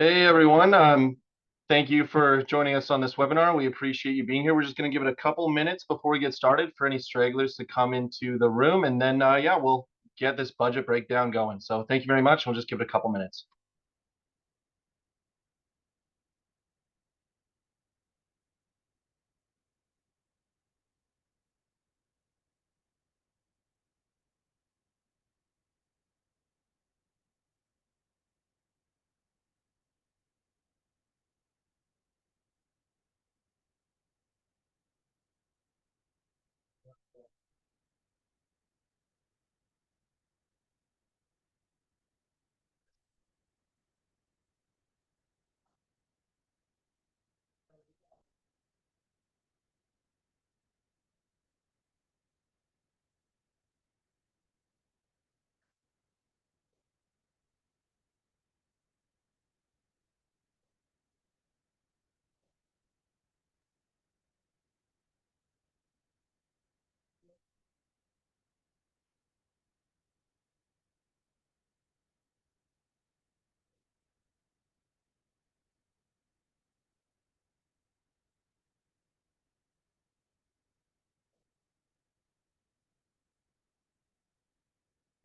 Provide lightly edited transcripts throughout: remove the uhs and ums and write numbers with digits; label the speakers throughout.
Speaker 1: Hey everyone, thank you for joining us on this webinar. We appreciate you being here. We're just going to give it a couple minutes before we get started for any stragglers to come into the room, and then yeah, we'll get this budget breakdown going. So thank you very much. We'll just give it a couple minutes.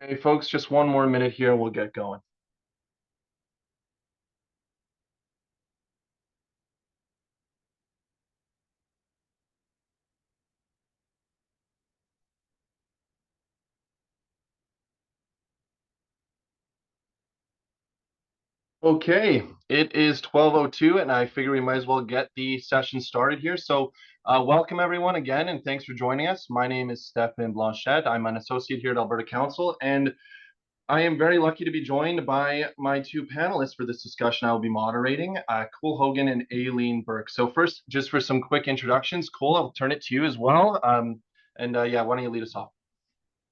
Speaker 1: Hey folks, just one more minute here, we'll get going. Okay, it is 12:02, and I figure we might as well get the session started here. So, welcome everyone again, and thanks for joining us. My name is Stefan Blanchette. I'm an associate here at Alberta Council, and I am very lucky to be joined by my two panelists for this discussion I will be moderating, Cole Hogan and Aileen Burke. So first, just for some quick introductions, Cole, I'll turn it to you as well. And yeah, why don't you lead us off?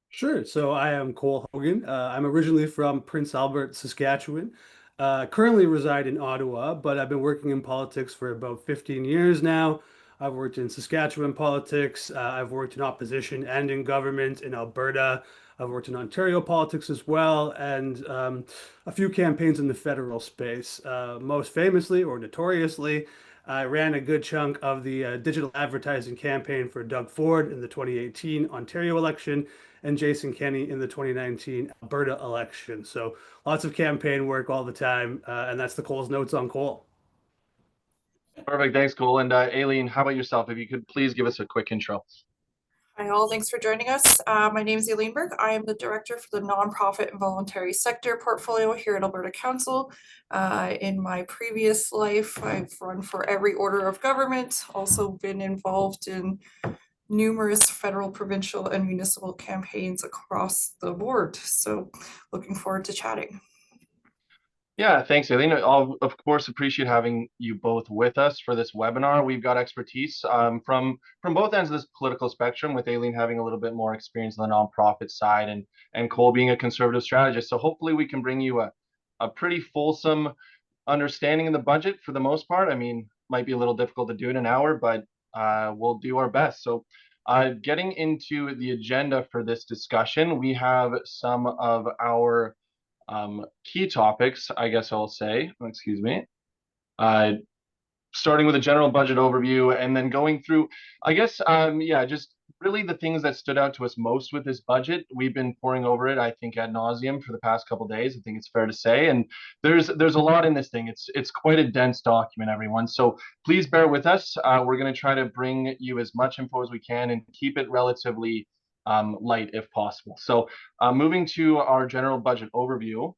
Speaker 2: Sure. So I am Cole Hogan. I'm originally from Prince Albert, Saskatchewan. Currently reside in Ottawa, but I've been working in politics for about 15 years now. I've worked in Saskatchewan politics. I've worked in opposition and in government in Alberta. I've worked in Ontario politics as well, and a few campaigns in the federal space. Most famously or notoriously, I ran a good chunk of the digital advertising campaign for Doug Ford in the 2018 Ontario election and Jason Kenney in the 2019 Alberta election. So lots of campaign work all the time, and that's the Cole's notes on Cole.
Speaker 1: Perfect, thanks, Cole. And Aileen, how about yourself? If you could please give us a quick intro.
Speaker 3: Hi all, thanks for joining us. My name is Eileen Burke. I am the director for the nonprofit and voluntary sector portfolio here at Alberta Council. In my previous life, I've run for every order of government, also been involved in numerous federal, provincial, and municipal campaigns across the board. So looking forward to chatting.
Speaker 1: Yeah, thanks, Aileen. I'll, of course, appreciate having you both with us for this webinar. We've got expertise from both ends of this political spectrum, with Aileen having a little bit more experience on the nonprofit side and Cole being a conservative strategist. So hopefully we can bring you a pretty fulsome understanding of the budget for the most part. I mean, might be a little difficult to do in an hour, but we'll do our best. So getting into the agenda for this discussion, we have some of our key topics, I guess I'll say, excuse me, uh, starting with a general budget overview and then going through, I guess, yeah, just really the things that stood out to us most with this budget. We've been pouring over it, I think, ad nauseum for the past couple of days. I think it's fair to say, and there's a lot in this thing. It's quite a dense document, everyone. So please bear with us. We're going to try to bring you as much info as we can and keep it relatively light if possible. So moving to our general budget overview.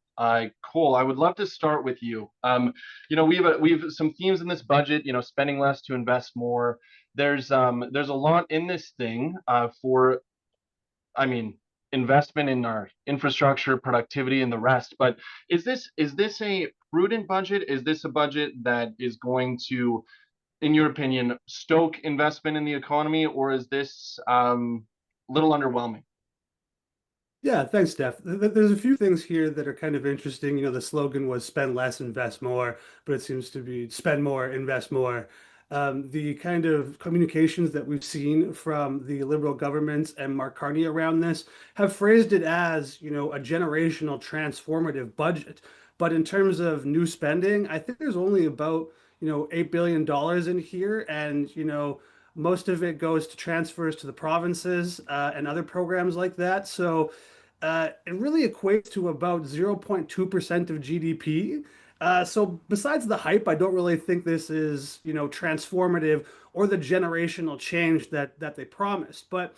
Speaker 1: Cole, I would love to start with you. We have some themes in this budget. Spending less to invest more. There's a lot in this thing for, I mean, investment in our infrastructure, productivity, and the rest. But is this a prudent budget? Is this a budget that is going to, in your opinion, stoke investment in the economy, or is this a little underwhelming?
Speaker 2: Yeah, thanks, Steph. There's a few things here that are kind of interesting. The slogan was spend less, invest more, but it seems to be spend more, invest more. The kind of communications that we've seen from the Liberal governments and Mark Carney around this have phrased it as, a generational transformative budget. But in terms of new spending, I think there's only about, $8 billion in here. And, most of it goes to transfers to the provinces and other programs like that. So it really equates to about 0.2% of GDP. So besides the hype, I don't really think this is, transformative or the generational change that they promised. But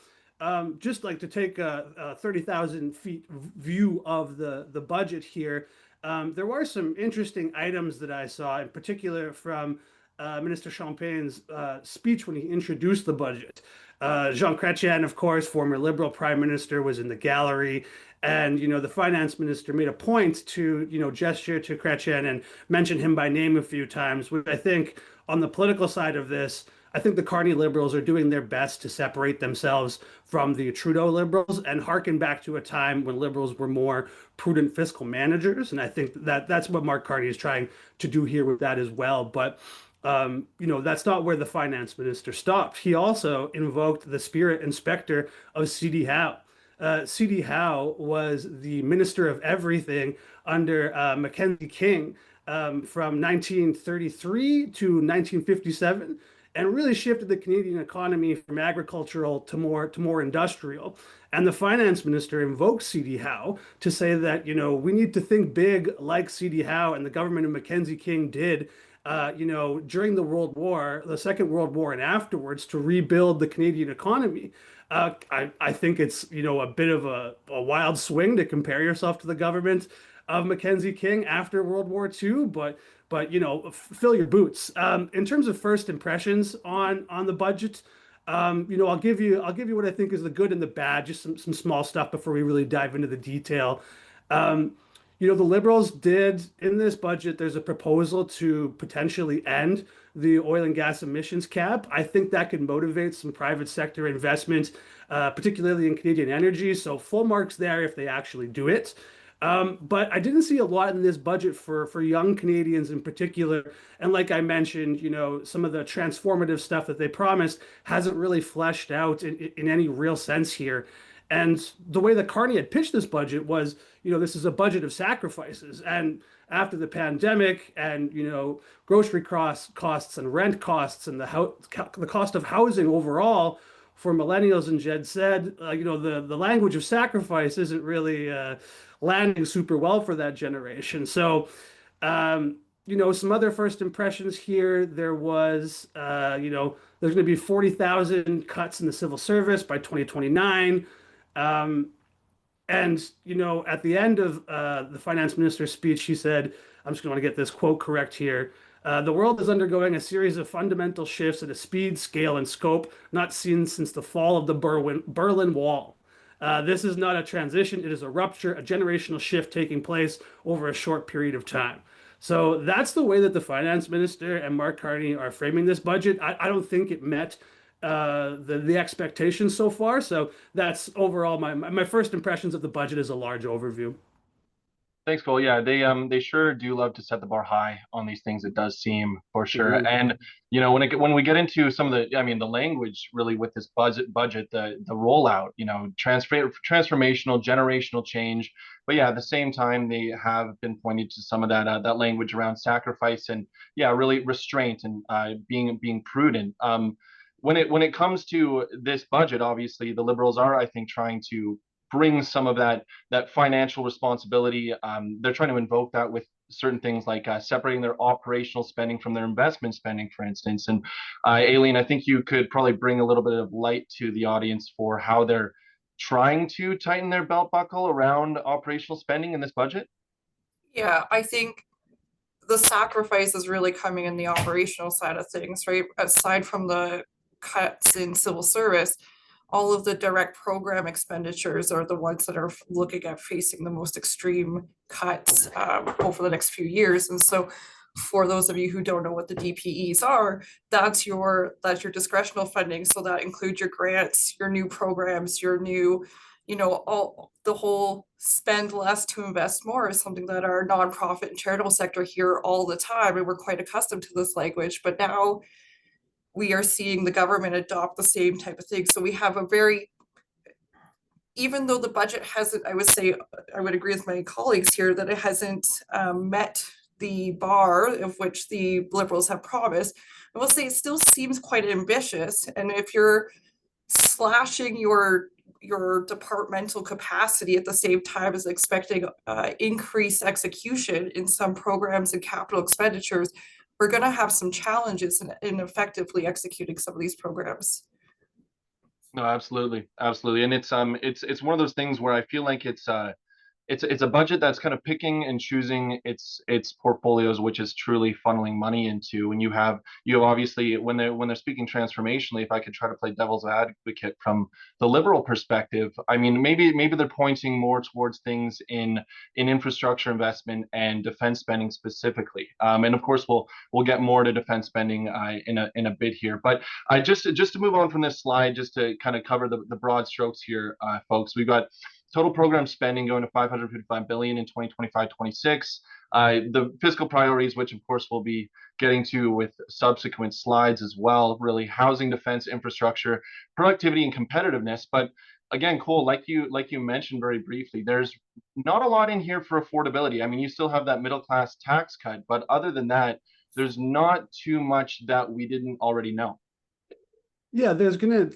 Speaker 2: just like to take a 30,000 feet view of the budget here, there were some interesting items that I saw, in particular from Minister Champagne's speech when he introduced the budget. Jean Chrétien, of course, former Liberal Prime Minister, was in the gallery. And, the finance minister made a point to, gesture to Chrétien and mention him by name a few times, which I think on the political side of this, I think the Carney Liberals are doing their best to separate themselves from the Trudeau Liberals and harken back to a time when Liberals were more prudent fiscal managers. And I think that's what Mark Carney is trying to do here with that as well. But that's not where the finance minister stopped. He also invoked the spirit and specter of C.D. Howe. C.D. Howe was the Minister of Everything under Mackenzie King from 1933 to 1957, and really shifted the Canadian economy from agricultural to more industrial. And the finance minister invoked C.D. Howe to say that, we need to think big like C.D. Howe and the government of Mackenzie King did during the World War, the Second World War, and afterwards to rebuild the Canadian economy. I think it's, a bit of a wild swing to compare yourself to the government of Mackenzie King after World War II, but fill your boots. In terms of first impressions on the budget, I'll give you what I think is the good and the bad, just some small stuff before we really dive into the detail. The Liberals did in this budget, there's a proposal to potentially end the oil and gas emissions cap. I think that could motivate some private sector investment, particularly in Canadian energy. So full marks there if they actually do it. But I didn't see a lot in this budget for young Canadians in particular. And like I mentioned, some of the transformative stuff that they promised hasn't really fleshed out in any real sense here. And the way that Carney had pitched this budget was, this is a budget of sacrifices. And after the pandemic and, grocery costs and rent costs and the cost of housing overall for millennials and Gen Z, the language of sacrifice isn't really landing super well for that generation. So, some other first impressions here. There was, there's going to be 40,000 cuts in the civil service by 2029. And, at the end of the finance minister's speech, he said, I'm just going to get this quote correct here. The world is undergoing a series of fundamental shifts at a speed, scale, and scope not seen since the fall of the Berlin Wall. This is not a transition, it is a rupture, a generational shift taking place over a short period of time. So that's the way that the finance minister and Mark Carney are framing this budget. I don't think it met the expectations so far. So that's overall my first impressions of the budget as a large overview.
Speaker 1: Thanks, Cole. Yeah, they sure do love to set the bar high on these things. It does seem for sure.
Speaker 2: Mhm.
Speaker 1: And when we get into some of the language really with this budget, the rollout, transformational, generational change. But yeah, at the same time, they have been pointing to some of that language around sacrifice and really restraint and being prudent. When it comes to this budget, obviously the Liberals are, I think, trying to bring some of that financial responsibility. They're trying to invoke that with certain things like separating their operational spending from their investment spending, for instance. And Aileen, I think you could probably bring a little bit of light to the audience for how they're trying to tighten their belt buckle around operational spending in this budget.
Speaker 3: Yeah, I think the sacrifice is really coming in the operational side of things, right? Aside from the cuts in civil service, all of the direct program expenditures are the ones that are looking at facing the most extreme cuts over the next few years. And so for those of you who don't know what the DPEs are, that's your discretional funding. So that includes your grants, your new programs, your new, all the whole spend less to invest more is something that our nonprofit and charitable sector hear all the time. And we're quite accustomed to this language. But now we are seeing the government adopt the same type of thing. So we have even though the budget hasn't, I would say, I would agree with my colleagues here that it hasn't met the bar of which the Liberals have promised, I will say it still seems quite ambitious. And if you're slashing your departmental capacity at the same time as expecting increased execution in some programs and capital expenditures, we're going to have some challenges in effectively executing some of these programs.
Speaker 1: No, absolutely, absolutely, and it's one of those things where I feel like it's a budget that's kind of picking and choosing its portfolios, which is truly funneling money into. And you obviously, when they're speaking transformationally, if I could try to play devil's advocate from the Liberal perspective, I mean, maybe they're pointing more towards things in infrastructure investment and defense spending specifically. And of course, we'll get more to defense spending in a bit here. But just to move on from this slide, just to kind of cover the broad strokes here, folks, we've got total program spending going to 555 billion in 2025-26. The fiscal priorities, which of course we'll be getting to with subsequent slides as well, really housing, defense, infrastructure, productivity, and competitiveness. But again, Cole, like you mentioned very briefly, there's not a lot in here for affordability. I mean, you still have that middle class tax cut, but other than that, there's not too much that we didn't already know.
Speaker 2: Yeah, there's gonna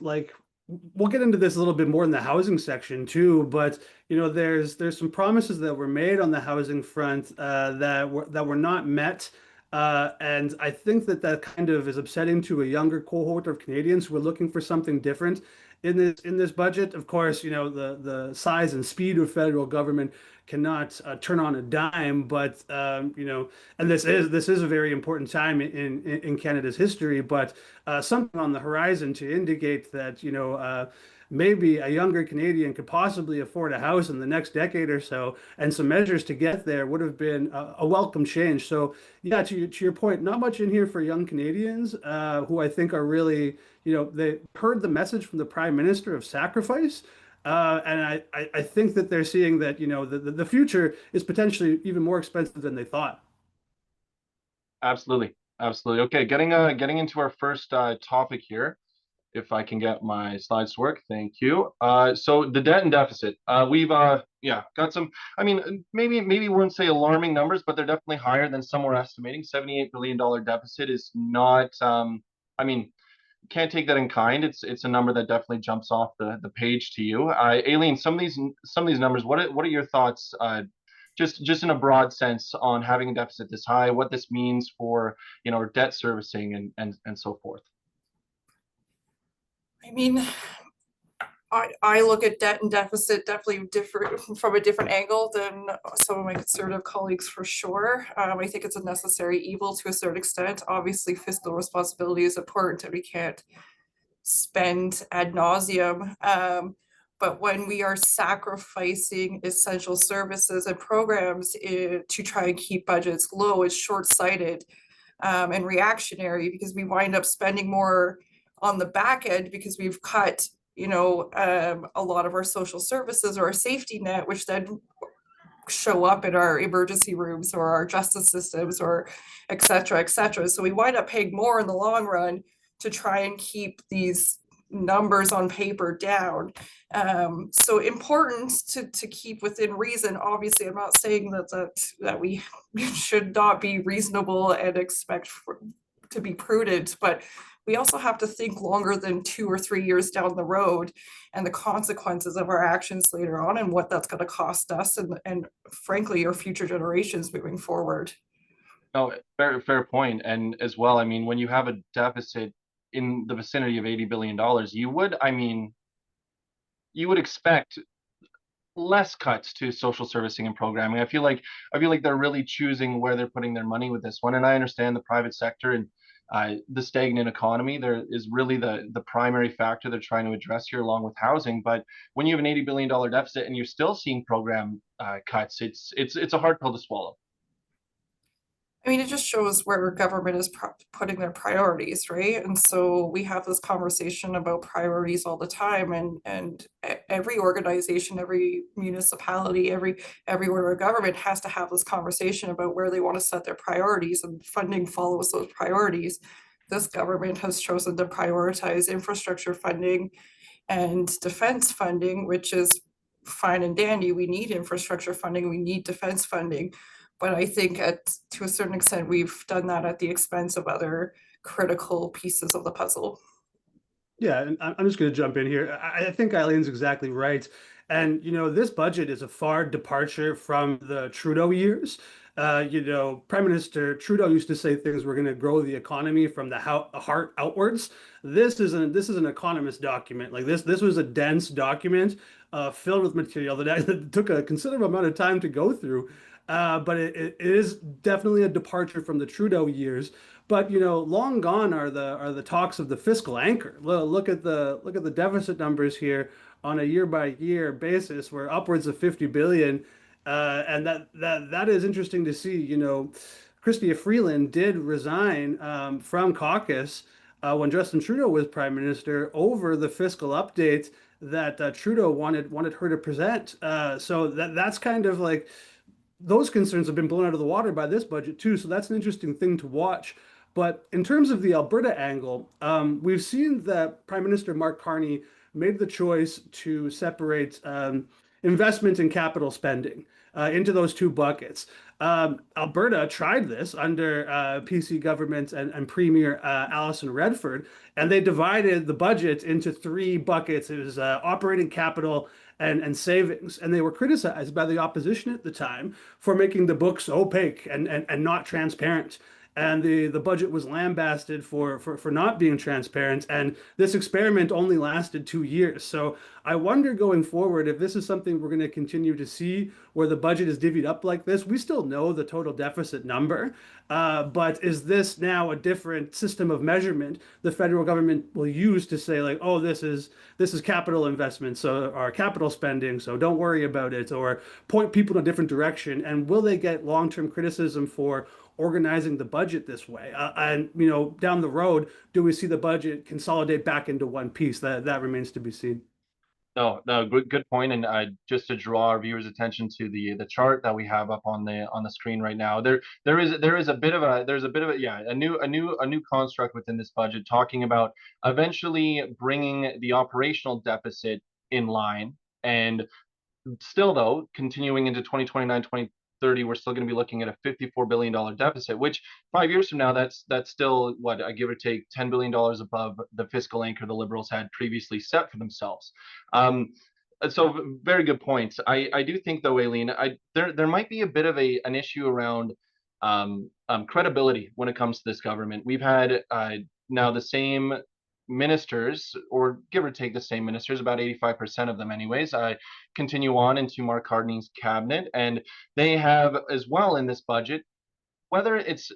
Speaker 2: we'll get into this a little bit more in the housing section too, but there's some promises that were made on the housing front that were not met. And I think that kind of is upsetting to a younger cohort of Canadians who are looking for something different in this budget. Of course, the size and speed of federal government cannot turn on a dime, but and this is a very important time in Canada's history, but something on the horizon to indicate that maybe a younger Canadian could possibly afford a house in the next decade or so, and some measures to get there would have been a welcome change. So yeah, to your point, not much in here for young Canadians who I think are really, they heard the message from the Prime Minister of sacrifice. And I think that they're seeing that, the future is potentially even more expensive than they thought.
Speaker 1: Absolutely. Absolutely. Okay, getting into our first topic here. If I can get my slides to work, thank you. So the debt and deficit, we've got some. I mean, maybe we wouldn't say alarming numbers, but they're definitely higher than some were estimating. $78 billion deficit is not. I mean, can't take that in kind. It's a number that definitely jumps off the page to you. Aileen, some of these numbers. What are your thoughts? Just in a broad sense on having a deficit this high, what this means for debt servicing and so forth.
Speaker 3: I mean, I look at debt and deficit definitely different from a different angle than some of my conservative colleagues for sure. I think it's a necessary evil to a certain extent. Obviously, fiscal responsibility is important and we can't spend ad nauseum. But when we are sacrificing essential services and programs to try and keep budgets low, it's short-sighted and reactionary, because we wind up spending more on the back end because we've cut a lot of our social services or our safety net, which then show up in our emergency rooms or our justice systems or et cetera, et cetera. So we wind up paying more in the long run to try and keep these numbers on paper down. So important to keep within reason. Obviously, I'm not saying that we should not be reasonable and expect to be prudent, but we also have to think longer than 2 or 3 years down the road and the consequences of our actions later on and what that's going to cost us and frankly, our future generations moving forward.
Speaker 1: No, fair point. And as well, I mean, when you have a deficit in the vicinity of $80 billion, you would expect less cuts to social servicing and programming. I feel like they're really choosing where they're putting their money with this one. And I understand the private sector and the stagnant economy there is really the primary factor they're trying to address here, along with housing. But when you have an $80 billion deficit and you're still seeing program cuts, it's a hard pill to swallow.
Speaker 3: I mean, it just shows where government is putting their priorities, right? And so we have this conversation about priorities all the time, and every organization, every municipality, every order of government has to have this conversation about where they want to set their priorities, and funding follows those priorities. this government has chosen to prioritize infrastructure funding and defense funding, which is fine and dandy. We need infrastructure funding, we need defense funding. But I think to a certain extent, we've done that at the expense of other critical pieces of the puzzle.
Speaker 2: Yeah, and I'm just going to jump in here. I think Eileen's exactly right. And, this budget is a far departure from the Trudeau years. Prime Minister Trudeau used to say things were going to grow the economy from the heart outwards. This is an economist document. Like this was a dense document filled with material that took a considerable amount of time to go through. But it is definitely a departure from the Trudeau years. But long gone are the talks of the fiscal anchor. Look at the deficit numbers here on a year by year basis. We're upwards of 50 billion, and that is interesting to see. Chrystia Freeland did resign from caucus when Justin Trudeau was prime minister over the fiscal update that Trudeau wanted her to present. So that's kind of like those concerns have been blown out of the water by this budget too. So that's an interesting thing to watch. But in terms of the Alberta angle, we've seen that Prime Minister Mark Carney made the choice to separate investment and capital spending into those two buckets. Alberta tried this under PC government and Premier Alison Redford, and they divided the budget into three buckets. It was operating capital and savings. And they were criticized by the opposition at the time for making the books opaque and not transparent. And the budget was lambasted for not being transparent. And this experiment only lasted 2 years. So I wonder going forward if this is something we're going to continue to see where the budget is divvied up like this. We still know the total deficit number, but is this now a different system of measurement the federal government will use to say like, oh, this is capital investment, so or capital spending, so don't worry about it, or point people in a different direction? And will they get long-term criticism for organizing the budget this way? And down the road, do we see the budget consolidate back into one piece? That remains to be seen.
Speaker 1: No, good point. And just to draw our viewers' attention to the chart that we have up on the screen right now, there's a bit of a new construct within this budget talking about eventually bringing the operational deficit in line, and still though continuing into 2029, 2030, we're still going to be looking at a $54 billion deficit, which 5 years from now, that's still what, I give or take $10 billion above the fiscal anchor the Liberals had previously set for themselves. So very good points. I do think though, Aileen, there might be a bit of an issue around credibility when it comes to this government. We've had now the same ministers, or give or take the same ministers, about 85% of them anyways, continue on into Mark Carney's cabinet, and they have as well in this budget, whether it's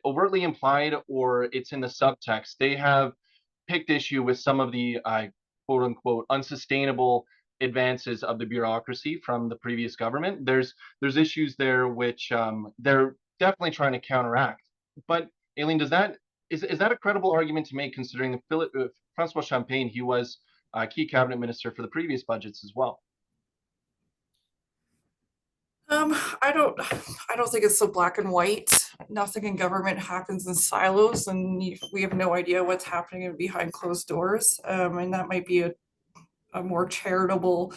Speaker 1: overtly implied or it's in the subtext, they have picked issue with some of the quote unquote unsustainable advances of the bureaucracy from the previous government. There's issues there which they're definitely trying to counteract. But Aileen, is that a credible argument to make, considering that Francois Champagne, he was a key cabinet minister for the previous budgets as well?
Speaker 3: I don't think it's so black and white. Nothing in government happens in silos, and we have no idea what's happening behind closed doors. And that might be a more charitable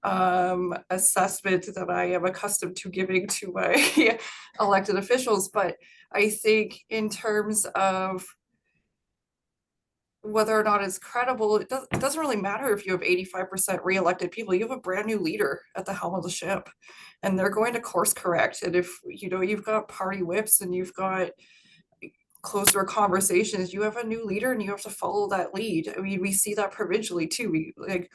Speaker 3: assessment that I am accustomed to giving to my elected officials. But I think in terms of whether or not it's credible, it doesn't really matter if you have 85% re-elected people. You have a brand new leader at the helm of the ship, and they're going to course correct. And if you've got party whips and you've got closed door conversations, you have a new leader and you have to follow that lead. I mean, we see that provincially too. We like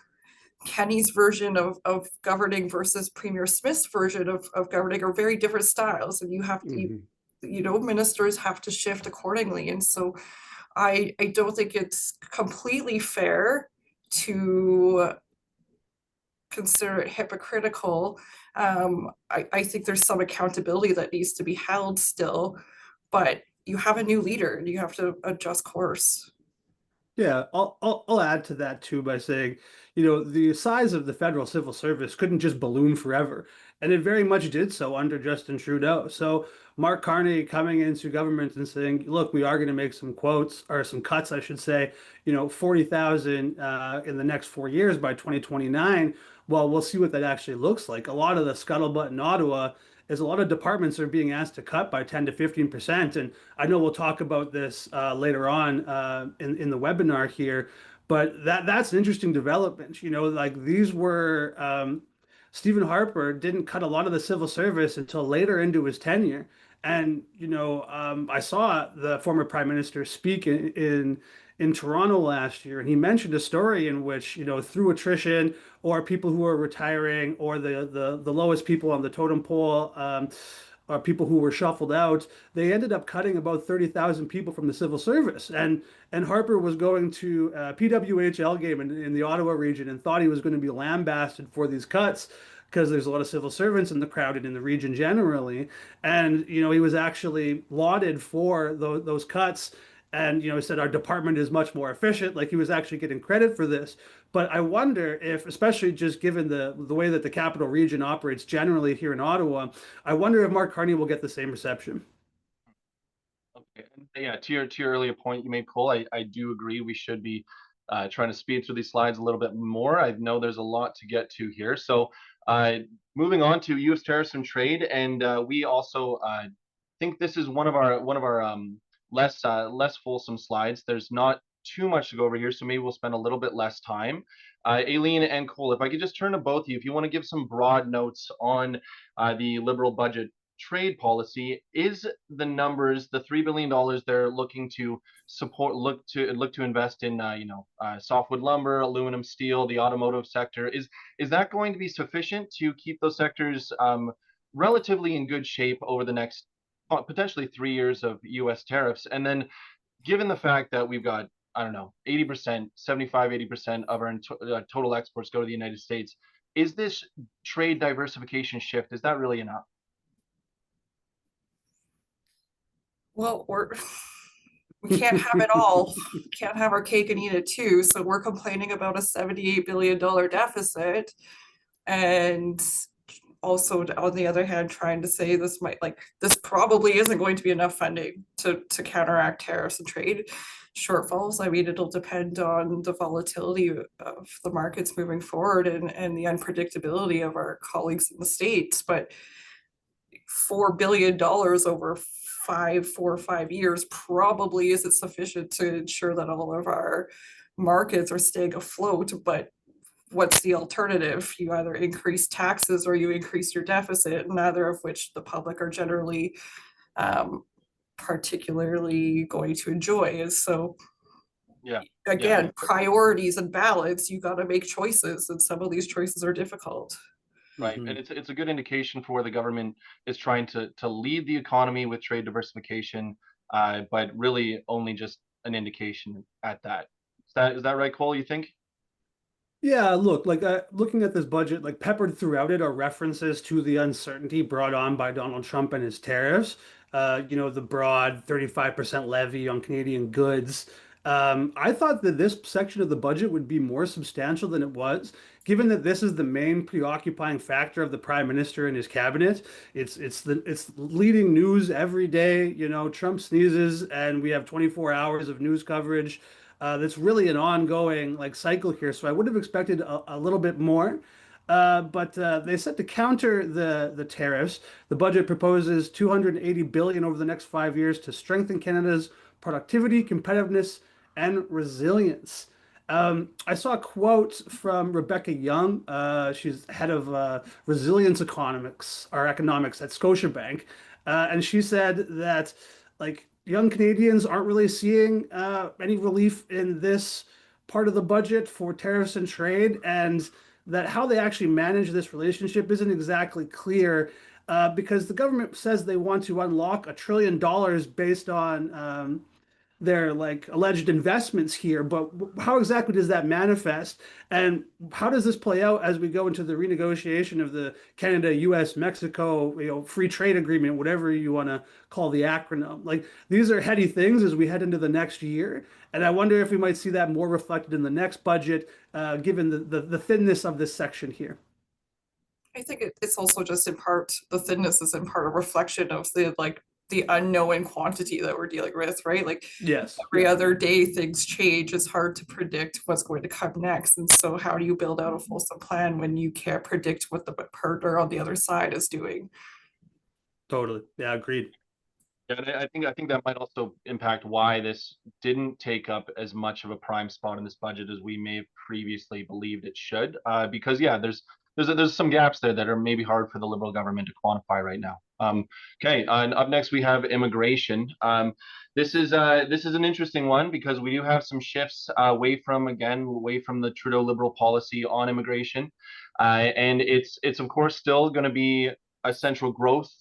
Speaker 3: Kenny's version of governing versus Premier Smith's version of governing are very different styles, and you have to, ministers have to shift accordingly. And so I don't think it's completely fair to consider it hypocritical. I think there's some accountability that needs to be held still, but you have a new leader and you have to adjust course.
Speaker 2: Yeah, I'll add to that too by saying, the size of the federal civil service couldn't just balloon forever. And it very much did so under Justin Trudeau. So Mark Carney coming into government and saying, look, we are going to make some quotes or some cuts, I should say, 40,000 in the next 4 years by 2029. Well, we'll see what that actually looks like. A lot of the scuttlebutt in Ottawa is a lot of departments are being asked to cut by 10 to 15%. And I know we'll talk about this later on in the webinar here, but that's an interesting development. Like these were Stephen Harper didn't cut a lot of the civil service until later into his tenure. And I saw the former prime minister speak in Toronto last year, and he mentioned a story in which, through attrition or people who are retiring or the lowest people on the totem pole, or people who were shuffled out, they ended up cutting about 30,000 people from the civil service. And Harper was going to a PWHL game in the Ottawa region and thought he was going to be lambasted for these cuts because there's a lot of civil servants in the crowd and in the region generally. And, he was actually lauded for those cuts. And, he said our department is much more efficient. Like he was actually getting credit for this. But I wonder if, especially just given the way that the capital region operates generally here in Ottawa, I wonder if Mark Carney will get the same reception.
Speaker 1: Okay. Yeah, to your earlier point you made, Cole, I do agree we should be trying to speed through these slides a little bit more. I know there's a lot to get to here. So moving on to U.S. tariffs and trade, and we also think this is one of our less fulsome slides. There's not too much to go over here, so maybe we'll spend a little bit less time. Aileen and Cole, if I could just turn to both of you, if you want to give some broad notes on the Liberal budget trade policy, is the numbers, the $3 billion they're looking to support, look to invest in, softwood lumber, aluminum, steel, the automotive sector, is that going to be sufficient to keep those sectors relatively in good shape over the next potentially 3 years of U.S. tariffs? And then, given the fact that we've got, I don't know, 80%, 75, 80% of our total exports go to the United States, is this trade diversification shift, is that really enough?
Speaker 3: Well, we can't have it all. Can't have our cake and eat it too. So we're complaining about a $78 billion deficit. And also, on the other hand, trying to say this probably isn't going to be enough funding to counteract tariffs and trade shortfalls. I mean, it'll depend on the volatility of the markets moving forward and the unpredictability of our colleagues in the States. But $4 billion over 4 or 5 years probably isn't sufficient to ensure that all of our markets are staying afloat. But what's the alternative? You either increase taxes or you increase your deficit, neither of which the public are generally particularly going to enjoy. And so again, priorities and balance, you got to make choices, and some of these choices are difficult.
Speaker 1: Right, and it's a good indication for where the government is trying to lead the economy with trade diversification, but really only just an indication at that. Is that right, Cole, you think?
Speaker 2: Yeah, look, like looking at this budget, like peppered throughout it are references to the uncertainty brought on by Donald Trump and his tariffs. The broad 35% levy on Canadian goods. I thought that this section of the budget would be more substantial than it was, given that this is the main preoccupying factor of the prime minister and his cabinet. It's leading news every day. Trump sneezes, and we have 24 hours of news coverage. That's really an ongoing cycle here. So I would have expected a little bit more. But they said to counter the tariffs, the budget proposes 280 billion over the next 5 years to strengthen Canada's productivity, competitiveness, and resilience. I saw a quote from Rebecca Young. She's head of resilience economics at Scotiabank, and she said that young Canadians aren't really seeing any relief in this part of the budget for tariffs and trade, and that how they actually manage this relationship isn't exactly clear, because the government says they want to unlock $1 trillion based on their alleged investments here, but how exactly does that manifest, and how does this play out as we go into the renegotiation of the Canada, US, Mexico, free trade agreement, whatever you want to call the acronym? These are heady things as we head into the next year, and I wonder if we might see that more reflected in the next budget, given the thinness of this section here.
Speaker 3: I think it's also just in part, the thinness is in part a reflection of the unknown quantity that we're dealing with, right? Like
Speaker 2: Yes.
Speaker 3: every
Speaker 2: Yeah.
Speaker 3: other day things change. It's hard to predict what's going to come next. And so how do you build out a fulsome plan when you can't predict what the partner on the other side is doing?
Speaker 2: Totally. Yeah. Agreed.
Speaker 1: Yeah, and I think that might also impact why this didn't take up as much of a prime spot in this budget as we may have previously believed it should. Because yeah, there's some gaps there that are maybe hard for the Liberal government to quantify right now. Okay, and up next we have immigration. This is an interesting one because we do have some shifts away from the Trudeau Liberal policy on immigration, and it's of course still going to be a central growth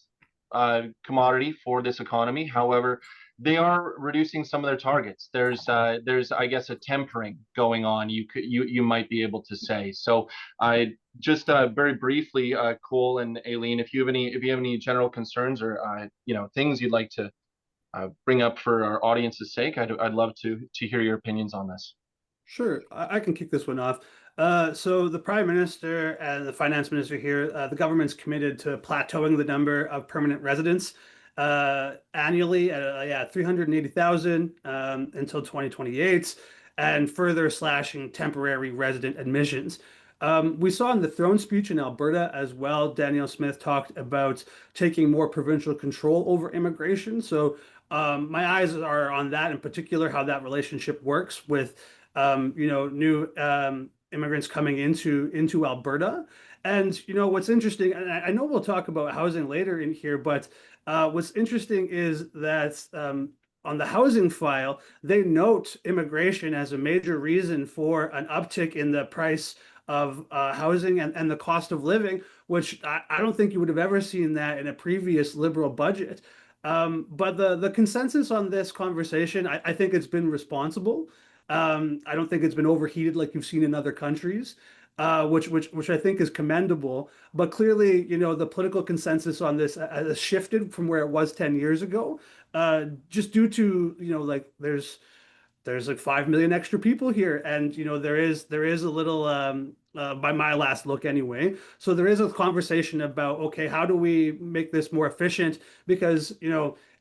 Speaker 1: commodity for this economy. However, they are reducing some of their targets. There's I guess a tempering going on. You might be able to say. So I just very briefly, Cole and Aileen, if you have any general concerns or things you'd like to bring up for our audience's sake, I'd love to hear your opinions on this.
Speaker 2: Sure, I can kick this one off. So the Prime Minister and the Finance Minister here, the government's committed to plateauing the number of permanent residents annually at 380,000 until 2028, and further slashing temporary resident admissions. We saw in the throne speech in Alberta as well, Danielle Smith talked about taking more provincial control over immigration. So my eyes are on that in particular, how that relationship works with new immigrants coming into Alberta. And what's interesting, and I know we'll talk about housing later in here, but what's interesting is that on the housing file, they note immigration as a major reason for an uptick in the price of housing and the cost of living, which I don't think you would have ever seen that in a previous Liberal budget. But the consensus on this conversation, I think it's been responsible. I don't think it's been overheated like you've seen in other countries, which I think is commendable. But clearly, the political consensus on this has shifted from where it was 10 years ago, just due to, like there's like 5 million extra people here, and there is a little by my last look anyway. So there is a conversation about, okay, how do we make this more efficient? Because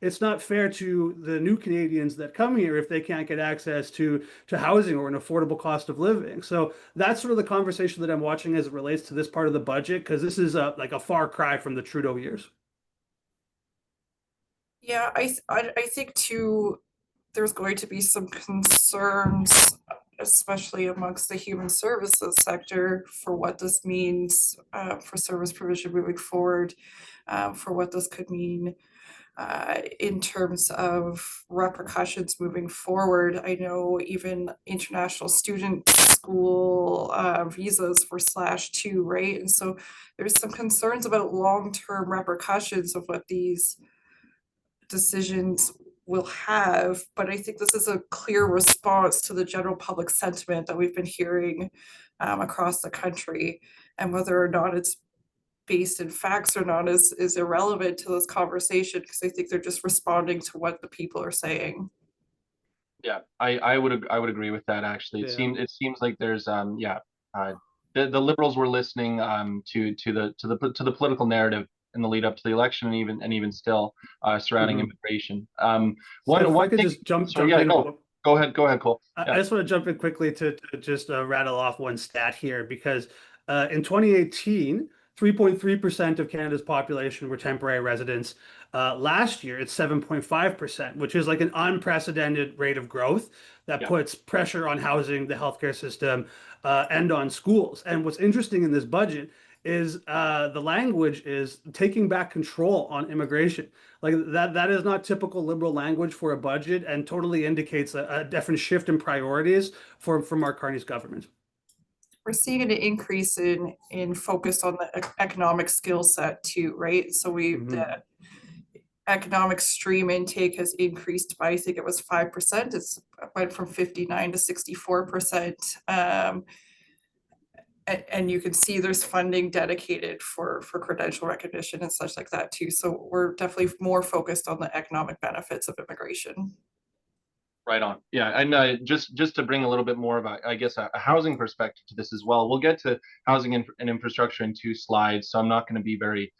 Speaker 2: it's not fair to the new Canadians that come here if they can't get access to housing or an affordable cost of living. So that's sort of the conversation that I'm watching as it relates to this part of the budget, because this is like a far cry from the Trudeau years.
Speaker 3: Yeah, I think too, there's going to be some concerns, especially amongst the human services sector, for what this means for service provision moving forward, for what this could mean in terms of repercussions moving forward. I know even international student school visas were slashed too, right? And so there's some concerns about long-term repercussions of what these decisions will have, but I think this is a clear response to the general public sentiment that we've been hearing across the country, and whether or not it's based in facts or not is irrelevant to this conversation, because I think they're just responding to what the people are saying.
Speaker 1: Yeah, I would agree with that actually.
Speaker 2: Yeah.
Speaker 1: It seems like there's the Liberals were listening to the political narrative in the lead up to the election, and even still surrounding immigration.
Speaker 2: So if I
Speaker 1: One
Speaker 2: could
Speaker 1: thing.
Speaker 2: just jump
Speaker 1: Sorry, yeah,
Speaker 2: in.
Speaker 1: go ahead, Cole.
Speaker 2: I just want to jump in quickly to just rattle off one stat here, because in 2018, 3.3% of Canada's population were temporary residents. Last year, it's 7.5%, which is like an unprecedented rate of growth that
Speaker 1: Yeah.
Speaker 2: puts pressure on housing, the healthcare system, and on schools. And what's interesting in this budget is the language is taking back control on immigration. Like that is not typical Liberal language for a budget, and totally indicates a different shift in priorities from Mark Carney's government.
Speaker 3: We're seeing an increase in focus on the economic skill set too, right? So the economic stream intake has increased by, I think it was 5%. It's went from 59 to 64%. And you can see there's funding dedicated for credential recognition and such like that too. So we're definitely more focused on the economic benefits of immigration.
Speaker 1: Right on. Yeah, and just to bring a little bit more of I guess a housing perspective to this as well. We'll get to housing and infrastructure in 2 slides, so I'm not going to be very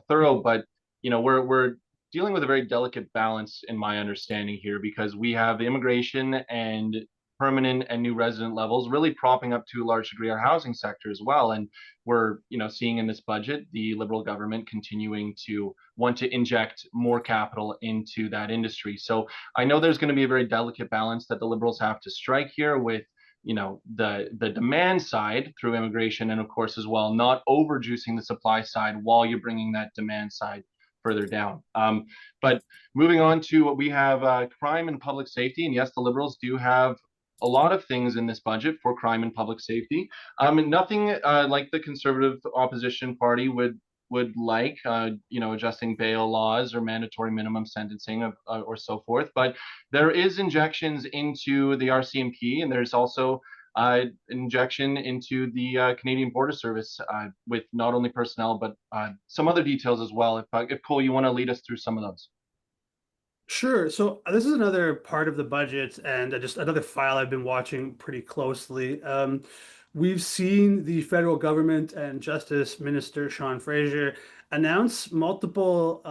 Speaker 1: thorough. But we're dealing with a very delicate balance in my understanding here because we have the immigration and permanent and new resident levels really propping up to a large degree our housing sector as well. And we're seeing in this budget the Liberal government continuing to want to inject more capital into that industry. So I know there's going to be a very delicate balance that the Liberals have to strike here with the demand side through immigration and of course as well not overjuicing the supply side while you're bringing that demand side further down. But moving on to what we have, crime and public safety, and yes, the Liberals do have a lot of things in this budget for crime and public safety. Nothing like the Conservative opposition party would like, adjusting bail laws or mandatory minimum sentencing or so forth. But there is injections into the RCMP, and there's also injection into the Canadian Border Service with not only personnel but some other details as well. If Cole, you want to lead us through some of those.
Speaker 2: Sure. So this is another part of the budget and just another file I've been watching pretty closely. We've seen the federal government and Justice Minister Sean Fraser announce multiple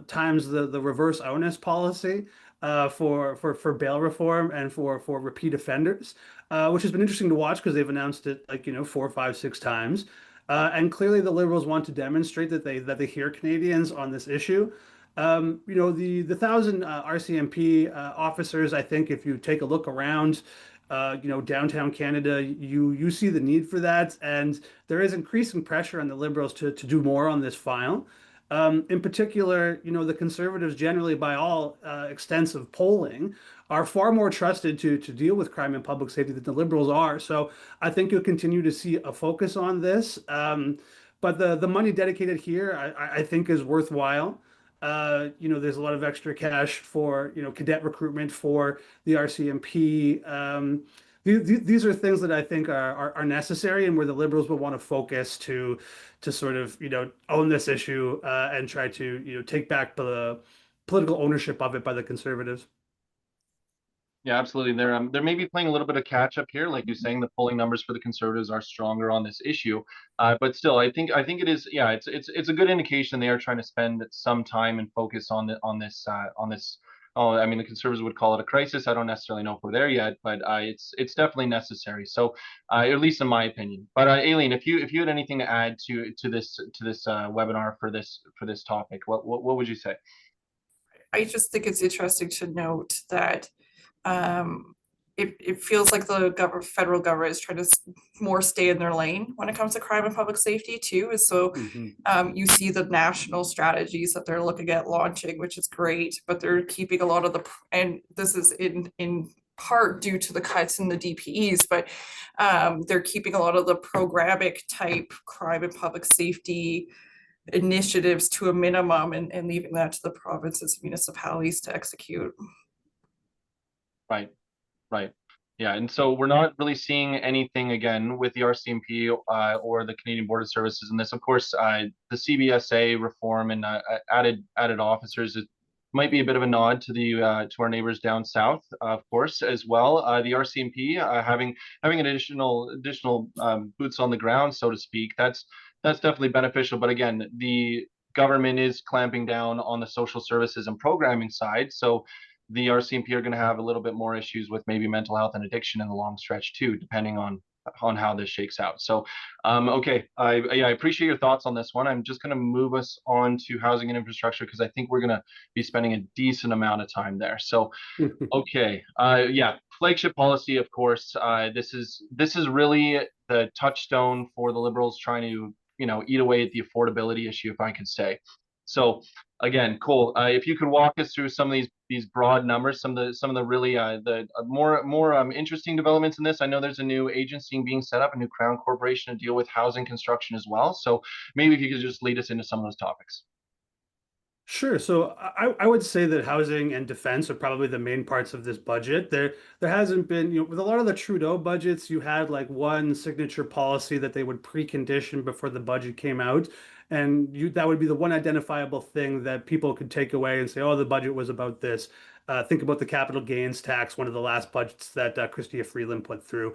Speaker 2: times the reverse onus policy for bail reform and for repeat offenders, which has been interesting to watch because they've announced it like 4, 5, 6 times. And clearly the Liberals want to demonstrate that they hear Canadians on this issue. The 1,000 RCMP officers, I think if you take a look around, downtown Canada, you see the need for that, and there is increasing pressure on the Liberals to do more on this file. In particular, the Conservatives generally, by all extensive polling, are far more trusted to deal with crime and public safety than the Liberals are. So I think you'll continue to see a focus on this. But the money dedicated here, I think, is worthwhile. There's a lot of extra cash for, cadet recruitment for the RCMP. These are things that I think are necessary and where the Liberals will want to focus to sort of, own this issue and try to, take back the political ownership of it by the Conservatives.
Speaker 1: Yeah, absolutely. They're maybe playing a little bit of catch up here, like you're saying. The polling numbers for the Conservatives are stronger on this issue, but still, I think it is. Yeah, it's a good indication they are trying to spend some time and focus on this. Oh, I mean, the Conservatives would call it a crisis. I don't necessarily know if we're there yet, but it's definitely necessary. So, at least in my opinion. But Aileen, if you had anything to add to this webinar for this topic, what would you say?
Speaker 3: I just think it's interesting to note that it feels like the federal government is trying to more stay in their lane when it comes to crime and public safety too. And so you see the national strategies that they're looking at launching, which is great, but they're keeping a lot of and this is in part due to the cuts in the DPEs, but they're keeping a lot of the programmatic type crime and public safety initiatives to a minimum and leaving that to the provinces and municipalities to execute.
Speaker 1: Right. Right. Yeah, and so we're not really seeing anything again with the RCMP or the Canadian Border Services in this. Of course, the CBSA reform and added officers, it might be a bit of a nod to our neighbors down south, of course, as well. The RCMP having additional boots on the ground, so to speak. That's definitely beneficial. But again, the government is clamping down on the social services and programming side, so the RCMP are going to have a little bit more issues with maybe mental health and addiction in the long stretch too, depending on how this shakes out. So, okay, I appreciate your thoughts on this one. I'm just going to move us on to housing and infrastructure because I think we're going to be spending a decent amount of time there. So, okay, yeah, flagship policy, of course. This is really the touchstone for the Liberals trying to eat away at the affordability issue, if I could say. So again, Cole, if you could walk us through some of these broad numbers, some of the really the more interesting developments in this. I know there's a new agency being set up, a new Crown Corporation to deal with housing construction as well. So maybe if you could just lead us into some of those topics.
Speaker 2: Sure. So I would say that housing and defense are probably the main parts of this budget. There hasn't been, with a lot of the Trudeau budgets, you had like one signature policy that they would precondition before the budget came out. and that would be the one identifiable thing that people could take away and say, oh, the budget was about this. Think about the capital gains tax, one of the last budgets that Chrystia Freeland put through.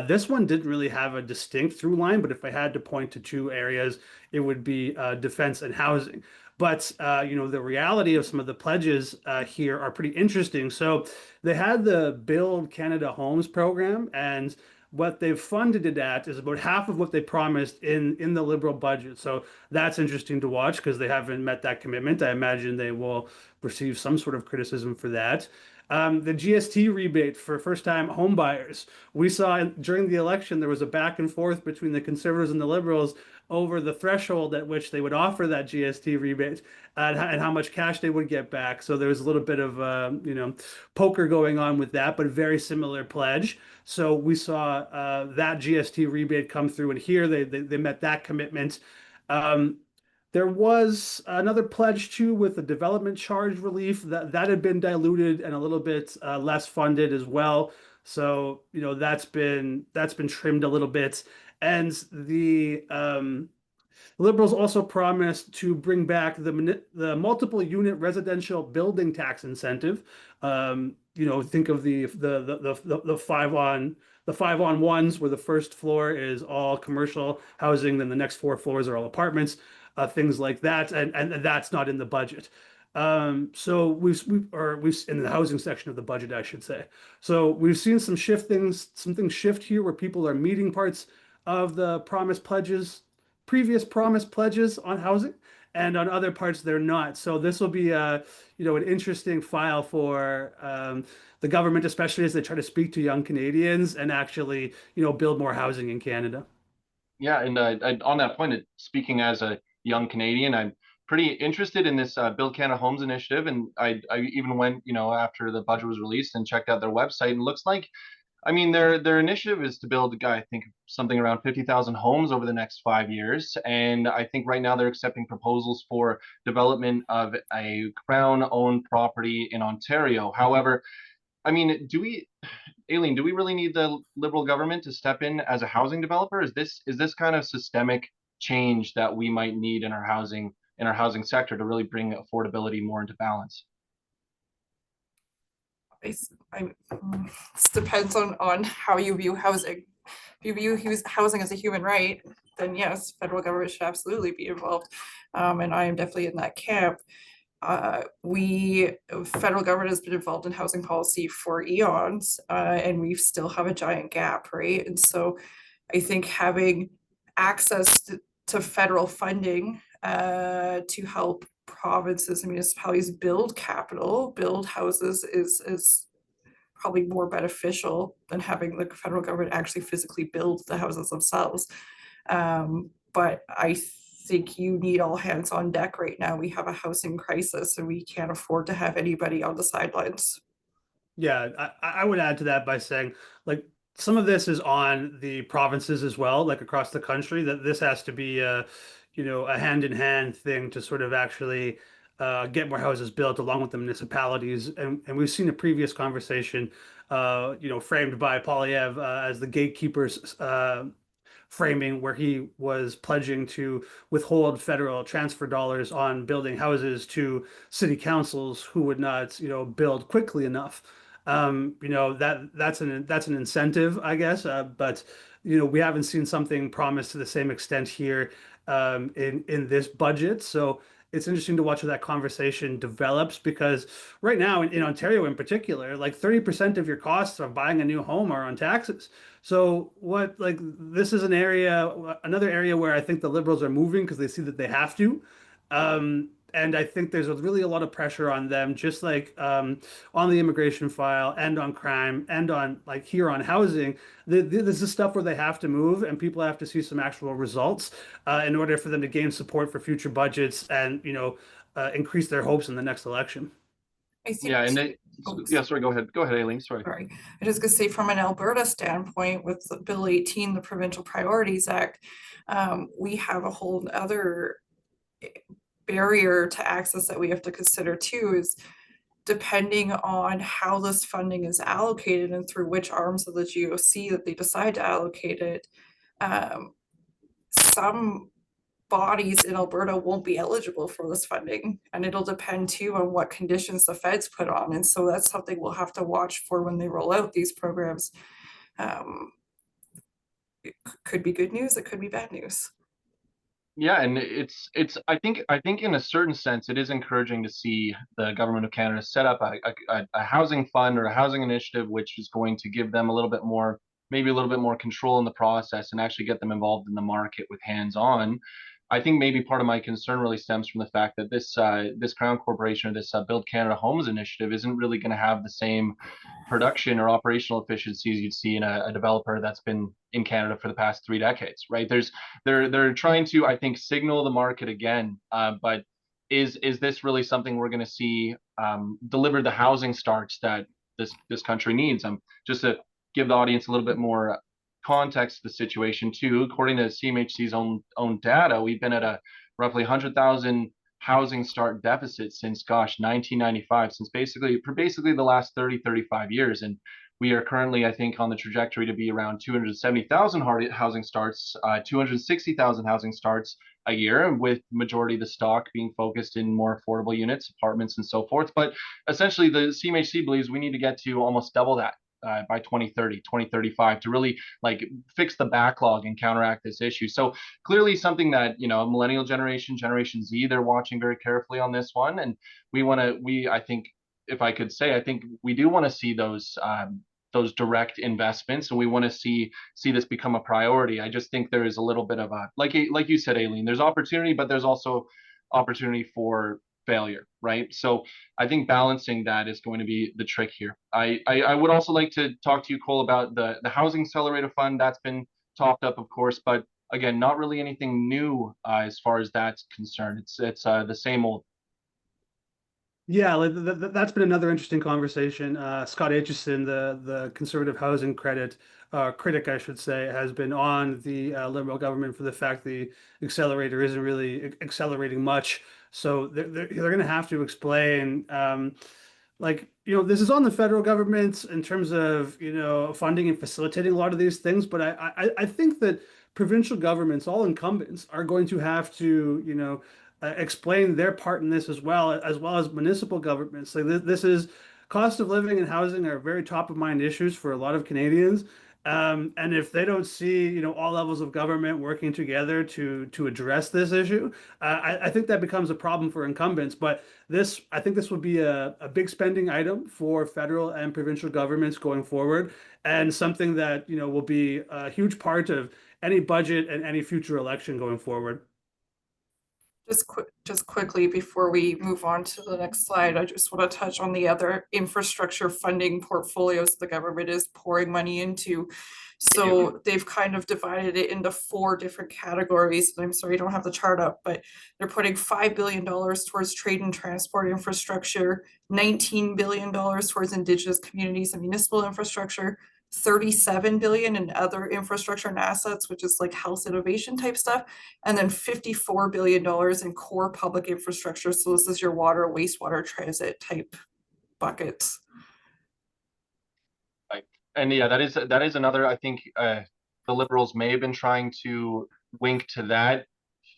Speaker 2: This one didn't really have a distinct through line, but if I had to point to two areas, it would be defense and housing. But the reality of some of the pledges here are pretty interesting. So they had the Build Canada Homes program, and what they've funded it at is about half of what they promised in the Liberal budget. So that's interesting to watch because they haven't met that commitment. I imagine they will receive some sort of criticism for that. The GST rebate for first-time home buyers. We saw during the election there was a back and forth between the Conservatives and the Liberals over the threshold at which they would offer that GST rebate and how much cash they would get back. So there was a little bit of poker going on with that, but a very similar pledge. So we saw that GST rebate come through, and here they met that commitment. There was another pledge too with the development charge relief that had been diluted and a little bit less funded as well. So that's been trimmed a little bit, and the Liberals also promised to bring back the multiple unit residential building tax incentive. Think of the 5-on-1s where the first floor is all commercial housing, then the next 4 floors are all apartments, things like that, and that's not in the budget. So we've in the housing section of the budget, I should say. So we've seen some things shift here where people are meeting parts of the previous promise pledges on housing, and on other parts they're not. So this will be an interesting file for the government, especially as they try to speak to young Canadians and actually build more housing in Canada.
Speaker 1: Yeah, and on that point, speaking as a young Canadian, I'm pretty interested in this Build Canada Homes initiative, and I even went after the budget was released and checked out their website, and looks like, I mean, their initiative is to build, I think, something around 50,000 homes over the next 5 years. And I think right now they're accepting proposals for development of a Crown-owned property in Ontario. However, I mean, Aileen, do we really need the Liberal government to step in as a housing developer? Is this kind of systemic change that we might need in our housing sector to really bring affordability more into balance?
Speaker 3: This depends on how you view housing. If you view housing as a human right, then yes, federal government should absolutely be involved. And I am definitely in that camp. Federal government has been involved in housing policy for eons, and we still have a giant gap, right? And so I think having access to federal funding to help provinces and municipalities build houses is probably more beneficial than having the federal government actually physically build the houses themselves. But I think you need all hands on deck right now. We have a housing crisis and we can't afford to have anybody on the sidelines.
Speaker 2: Yeah, I would add to that by saying, like, some of this is on the provinces as well, like across the country, that this has to be a hand-in-hand thing to sort of actually get more houses built along with the municipalities. And we've seen a previous conversation, framed by Poilievre as the gatekeepers framing, where he was pledging to withhold federal transfer dollars on building houses to city councils who would not, build quickly enough. That's an incentive, I guess, but we haven't seen something promised to the same extent here in this budget. So it's interesting to watch how that conversation develops, because right now in Ontario in particular, like 30% of your costs of buying a new home are on taxes. So this is another area where I think the Liberals are moving because they see that they have to. And I think there's really a lot of pressure on them, just like on the immigration file and on crime and on here on housing. This is stuff where they have to move and people have to see some actual results in order for them to gain support for future budgets and increase their hopes in the next election.
Speaker 3: I think,
Speaker 1: Yeah, sorry, go ahead, Aileen. Sorry.
Speaker 3: I was just gonna say, from an Alberta standpoint, with Bill 18, the Provincial Priorities Act, we have a whole other barrier to access that we have to consider too, is depending on how this funding is allocated and through which arms of the GOC that they decide to allocate it. Some bodies in Alberta won't be eligible for this funding, and it'll depend too on what conditions the feds put on. And so that's something we'll have to watch for when they roll out these programs. It could be good news, it could be bad news.
Speaker 1: Yeah, and I think in a certain sense it is encouraging to see the government of Canada set up a housing fund or a housing initiative, which is going to give them a little bit more, maybe a little bit more control in the process and actually get them involved in the market with hands-on. I think maybe part of my concern really stems from the fact that this Crown Corporation or this Build Canada Homes initiative isn't really going to have the same production or operational efficiencies you'd see in a developer that's been in Canada for the past 3 decades, right? They're trying to, I think, signal the market again, but is this really something we're going to see deliver the housing starts that this country needs? Just to give the audience a little bit more context to the situation too. According to CMHC's own data, we've been at a roughly 100,000 housing start deficit since 1995, since basically the last 35 years. And we are currently, I think, on the trajectory to be around 270,000 housing starts, 260,000 housing starts a year, with majority of the stock being focused in more affordable units, apartments, and so forth. But essentially, the CMHC believes we need to get to almost double that by 2030, 2035 to really like fix the backlog and counteract this issue. So clearly something that, millennial generation, Generation Z, they're watching very carefully on this one. And I think, if I could say, I think we do want to see those direct investments, and we want to see this become a priority. I just think there is a little bit of a, like you said, Aileen, there's opportunity, but there's also opportunity for failure, right? So I think balancing that is going to be the trick here. I would also like to talk to you, Cole, about the Housing Accelerator Fund. That's been topped up, of course, but again, not really anything new as far as that's concerned. It's the same old.
Speaker 2: Yeah, that's been another interesting conversation. Scott Aitchison, the conservative housing critic, I should say, has been on the Liberal government for the fact the accelerator isn't really accelerating much. So they're going to have to explain, this is on the federal government in terms of, funding and facilitating a lot of these things. But I think that provincial governments, all incumbents, are going to have to, explain their part in this as well as municipal governments. Like this is cost of living and housing are very top of mind issues for a lot of Canadians. And if they don't see, all levels of government working together to address this issue, I think that becomes a problem for incumbents. But I think this would be a big spending item for federal and provincial governments going forward, and something that, will be a huge part of any budget and any future election going forward.
Speaker 3: Just quickly before we move on to the next slide, I just want to touch on the other infrastructure funding portfolios the government is pouring money into. So they've kind of divided it into 4 different categories. And I'm sorry, I don't have the chart up, but they're putting $5 billion towards trade and transport infrastructure, $19 billion towards Indigenous communities and municipal infrastructure, 37 billion in other infrastructure and assets, which is like health innovation type stuff, and then $54 billion in core public infrastructure. So this is your water, wastewater, transit type buckets.
Speaker 1: Right. And yeah, that is another, I think the Liberals may have been trying to wink to that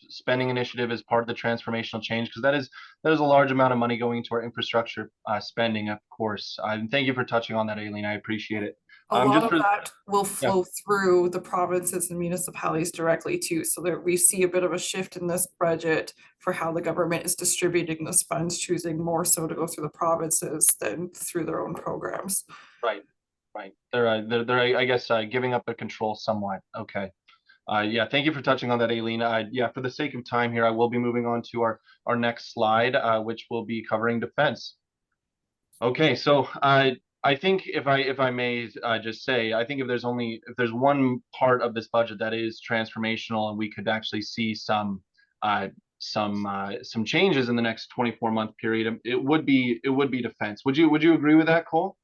Speaker 1: spending initiative as part of the transformational change, because that is a large amount of money going to our infrastructure spending, of course. And thank you for touching on that, Aileen. I appreciate it.
Speaker 3: A lot of that will flow through the provinces and municipalities directly too. So that we see a bit of a shift in this budget for how the government is distributing this funds, choosing more so to go through the provinces than through their own programs.
Speaker 1: Right. They're I guess giving up their control somewhat. Okay. Yeah, thank you for touching on that, Aileen. Yeah, for the sake of time here, I will be moving on to our next slide, which will be covering defense. Okay, so I think if I may just say, I think if there's one part of this budget that is transformational, and we could actually see some changes in the next 24-month period, it would be defense. Would you agree with that, Cole?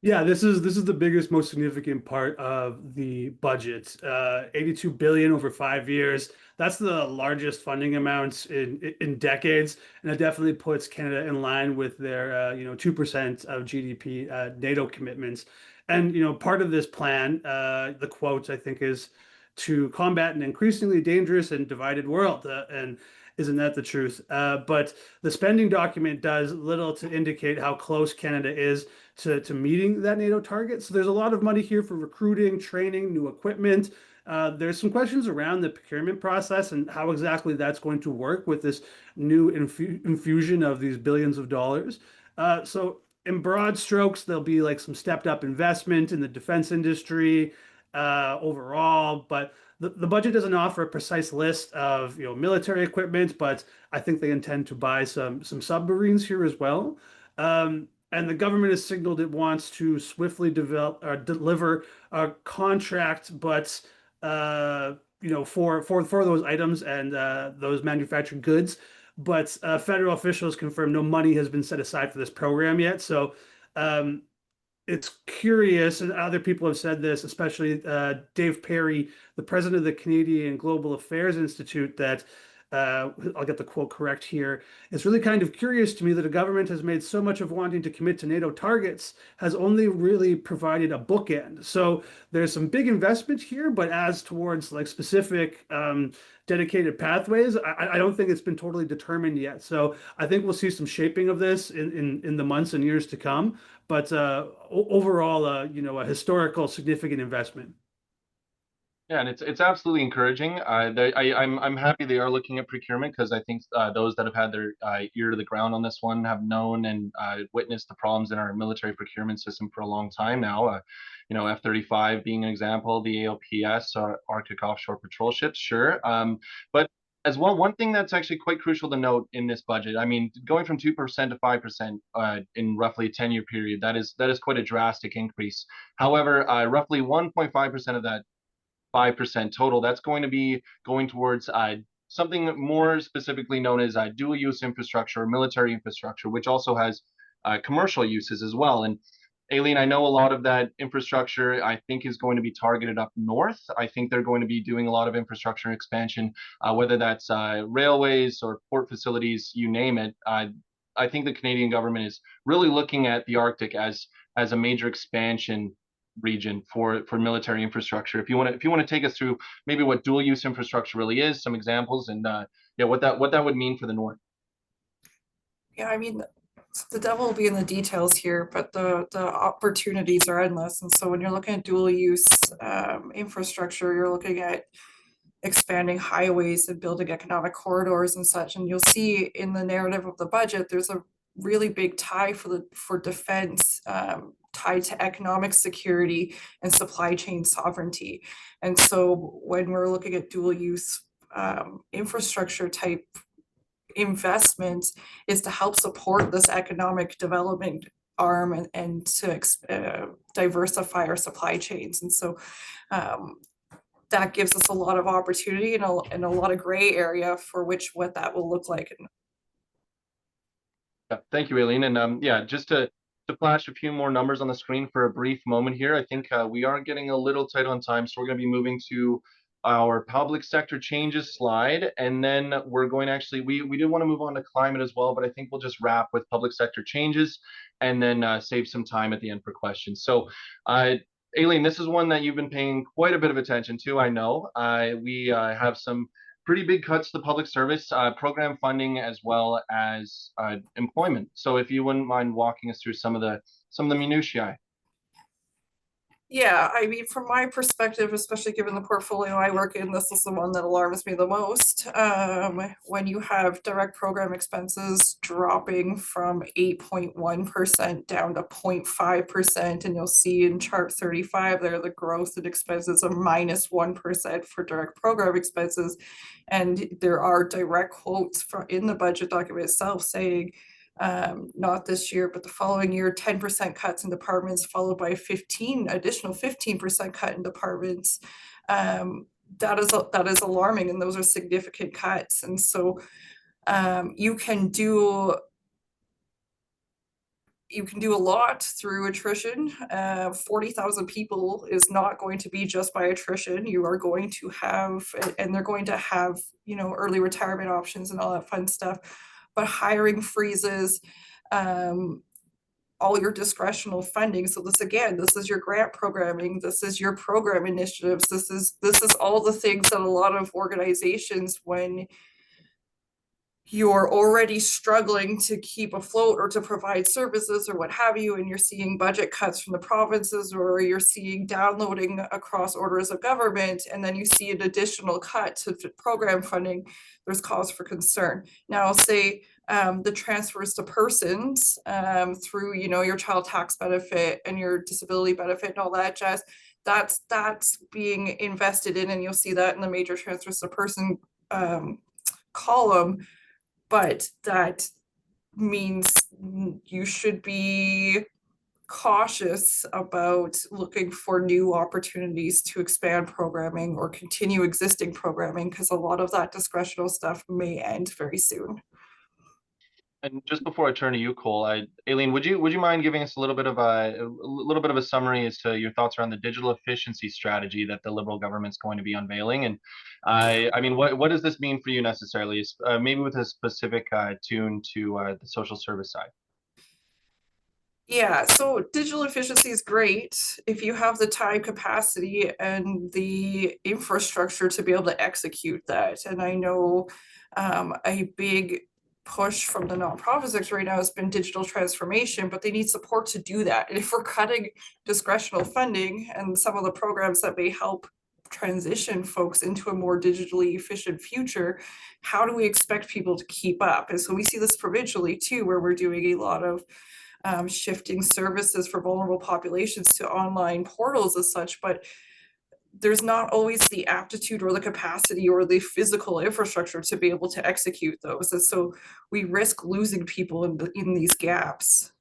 Speaker 2: Yeah, this is the biggest, most significant part of the budget. 82 billion over 5 years. That's the largest funding amounts in decades, and it definitely puts Canada in line with their 2% of GDP NATO commitments. And part of this plan, the quote I think is to combat an increasingly dangerous and divided world. And isn't that the truth? But the spending document does little to indicate how close Canada is to meeting that NATO target. So there's a lot of money here for recruiting, training, new equipment. There's some questions around the procurement process and how exactly that's going to work with this new infusion of these billions of dollars. So in broad strokes, there'll be like some stepped up investment in the defense industry overall, but the budget doesn't offer a precise list of military equipment, but I think they intend to buy some submarines here as well. And the government has signaled it wants to swiftly develop or deliver a contract, but for those items and those manufactured goods. But federal officials confirm no money has been set aside for this program yet. So it's curious, and other people have said this, especially Dave Perry, the president of the Canadian Global Affairs Institute, that I'll get the quote correct here. It's really kind of curious to me that a government has made so much of wanting to commit to NATO targets has only really provided a bookend. So there's some big investment here, but as towards like specific dedicated pathways, I don't think it's been totally determined yet. So I think we'll see some shaping of this in the months and years to come. But overall, a historical significant investment.
Speaker 1: Yeah, and it's absolutely encouraging. I'm happy they are looking at procurement, because I think those that have had their ear to the ground on this one have known and witnessed the problems in our military procurement system for a long time now. F-35 being an example, the AOPS, Arctic Offshore Patrol Ships, sure. But as well, one thing that's actually quite crucial to note in this budget, I mean, going from 2% to 5% in roughly a 10-year period, that is quite a drastic increase. However, roughly 1.5% of that 5% total, that's going to be going towards something more specifically known as dual use infrastructure or military infrastructure, which also has commercial uses as well. And Aileen, I know a lot of that infrastructure, I think, is going to be targeted up north. I think they're going to be doing a lot of infrastructure expansion, whether that's railways or port facilities, you name it. I think the Canadian government is really looking at the Arctic as a major expansion region for military infrastructure. If you want to take us through maybe what dual use infrastructure really is, some examples, and what that would mean for the North.
Speaker 3: Yeah, I mean, the devil will be in the details here, but the opportunities are endless. And so when you're looking at dual use infrastructure, you're looking at expanding highways and building economic corridors and such. And you'll see in the narrative of the budget, there's a really big tie for defense, tied to economic security and supply chain sovereignty. And so when we're looking at dual use infrastructure type investments, is to help support this economic development arm and to diversify our supply chains. And so that gives us a lot of opportunity and a lot of gray area for what that will look like.
Speaker 1: Yeah, thank you, Aileen. And just to flash a few more numbers on the screen for a brief moment here, I think we are getting a little tight on time, so we're going to be moving to our public sector changes slide, and then we're going to actually, we do want to move on to climate as well, but I think we'll just wrap with public sector changes and then save some time at the end for questions. So Aileen, this is one that you've been paying quite a bit of attention to, I know. We have some pretty big cuts to the public service program funding as well as employment. So if you wouldn't mind walking us through some of the minutiae.
Speaker 3: Yeah, I mean, from my perspective, especially given the portfolio I work in, this is the one that alarms me the most. When you have direct program expenses dropping from 8.1% down to 0.5%, and you'll see in chart 35 there, the growth in expenses of -1% for direct program expenses. And there are direct quotes in the budget document itself saying, not this year, but the following year, 10% cuts in departments, followed by additional 15% cut in departments. That is alarming, and those are significant cuts. And so you can do a lot through attrition. 40,000 people is not going to be just by attrition. You are going to have, and they're going to have, early retirement options and all that fun stuff. But hiring freezes, all your discretional funding. So this again, this is your grant programming, this is your program initiatives, this is all the things that a lot of organizations, when you're already struggling to keep afloat or to provide services or what have you, and you're seeing budget cuts from the provinces, or you're seeing downloading across orders of government, and then you see an additional cut to program funding, there's cause for concern. Now, say the transfers to persons through, you know, your child tax benefit and your disability benefit and all that jazz, that's being invested in, and you'll see that in the major transfers to person column. But that means you should be cautious about looking for new opportunities to expand programming or continue existing programming, because a lot of that discretional stuff may end very soon.
Speaker 1: And just before I turn to you, Cole, Aileen, would you mind giving us a little bit of a summary as to your thoughts around the digital efficiency strategy that the Liberal government's going to be unveiling? And I mean, what does this mean for you necessarily? Maybe with a specific tune to the social service side.
Speaker 3: Yeah, so digital efficiency is great if you have the time, capacity, and the infrastructure to be able to execute that. And I know a big push from the nonprofit sector right now has been digital transformation, but they need support to do that. And if we're cutting discretional funding and some of the programs that may help transition folks into a more digitally efficient future, how do we expect people to keep up? And so we see this provincially too, where we're doing a lot of shifting services for vulnerable populations to online portals as such, but there's not always the aptitude or the capacity or the physical infrastructure to be able to execute those. And so we risk losing people in these gaps.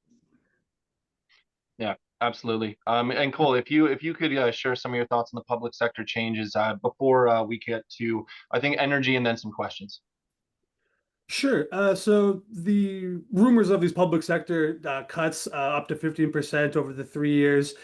Speaker 1: Yeah, absolutely. And Cole, if you could share some of your thoughts on the public sector changes before we get to, I think, energy and then some questions.
Speaker 2: Sure. So the rumors of these public sector cuts up to 15% over the 3 years,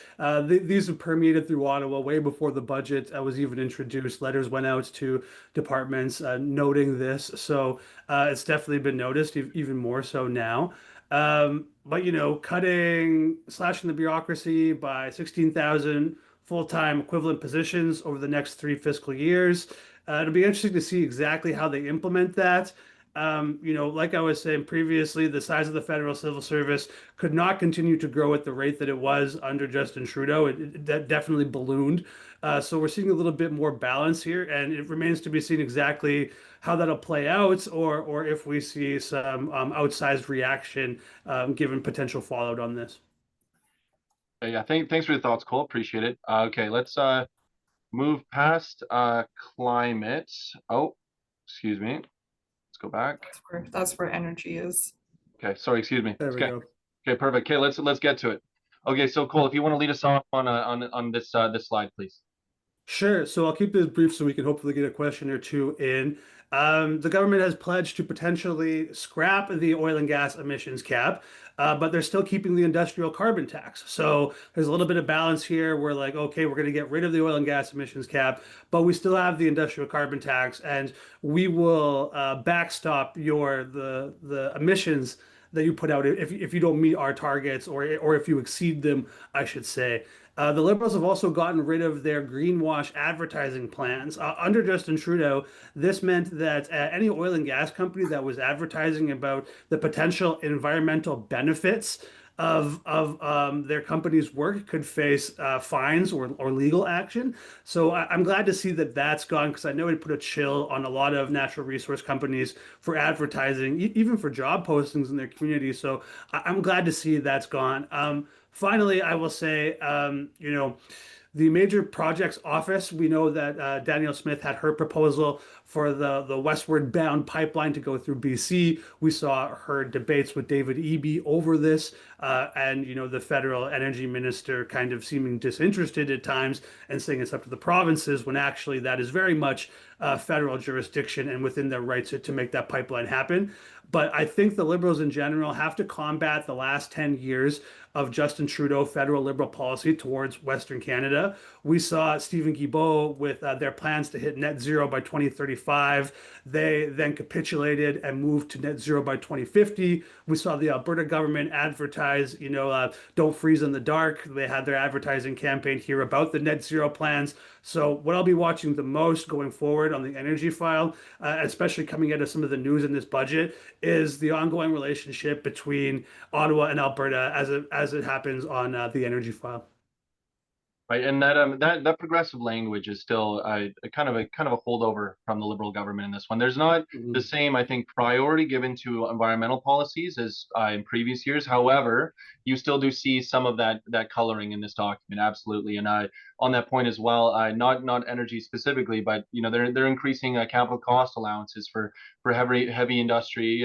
Speaker 2: these have permeated through Ottawa way before the budget was even introduced. Letters went out to departments noting this. So it's definitely been noticed, even more so now. But, you know, slashing the bureaucracy by 16,000 full-time equivalent positions over the next 3 fiscal years. It'll be interesting to see exactly how they implement that. You know, like I was saying previously, the size of the federal civil service could not continue to grow at the rate that it was under Justin Trudeau. That definitely ballooned. So we're seeing a little bit more balance here, and it remains to be seen exactly how that'll play out, or if we see some outsized reaction given potential fallout on this.
Speaker 1: Yeah, thanks for your thoughts, Cole. Appreciate it. Okay, let's move past climate. Oh, excuse me. Let's go back.
Speaker 3: That's where energy is.
Speaker 1: Okay, sorry, excuse me.
Speaker 2: There we
Speaker 1: Okay.
Speaker 2: go.
Speaker 1: Okay, perfect. Okay, let's get to it. Okay, so Cole, if you want to lead us off on this this slide, please.
Speaker 2: Sure. So I'll keep this brief so we can hopefully get a question or two in. The government has pledged to potentially scrap the oil and gas emissions cap, but they're still keeping the industrial carbon tax. So there's a little bit of balance here. We're like, okay, we're going to get rid of the oil and gas emissions cap, but we still have the industrial carbon tax, and we will backstop the emissions that you put out if you don't meet our targets, or if you exceed them, I should say. The Liberals have also gotten rid of their greenwash advertising plans. Under Justin Trudeau, this meant that any oil and gas company that was advertising about the potential environmental benefits of their company's work could face fines or legal action. So I'm glad to see that that's gone, because I know it put a chill on a lot of natural resource companies for advertising, even for job postings in their community. So I'm glad to see that's gone. Finally, I will say, you know, the Major Projects Office, we know that Danielle Smith had her proposal for the westward bound pipeline to go through BC. We saw her debates with David Eby over this, and, you know, the federal energy minister kind of seeming disinterested at times and saying it's up to the provinces, when actually that is very much federal jurisdiction and within their rights to make that pipeline happen. But I think the Liberals in general have to combat the last 10 years of Justin Trudeau federal Liberal policy towards Western Canada. We saw Stephen Guilbeault with their plans to hit net zero by 2035. They then capitulated and moved to net zero by 2050. We saw the Alberta government advertise, don't freeze in the dark. They had their advertising campaign here about the net zero plans. So what I'll be watching the most going forward on the energy file, especially coming out of some of the news in this budget, is the ongoing relationship between Ottawa and Alberta as it happens on the energy file.
Speaker 1: Right, and that progressive language is still a kind of a holdover from the Liberal government in this one. There's not the same, I think, priority given to environmental policies as in previous years. However, you still do see some of that coloring in this document, absolutely. And on that point as well, not energy specifically, but they're increasing capital cost allowances for heavy industry,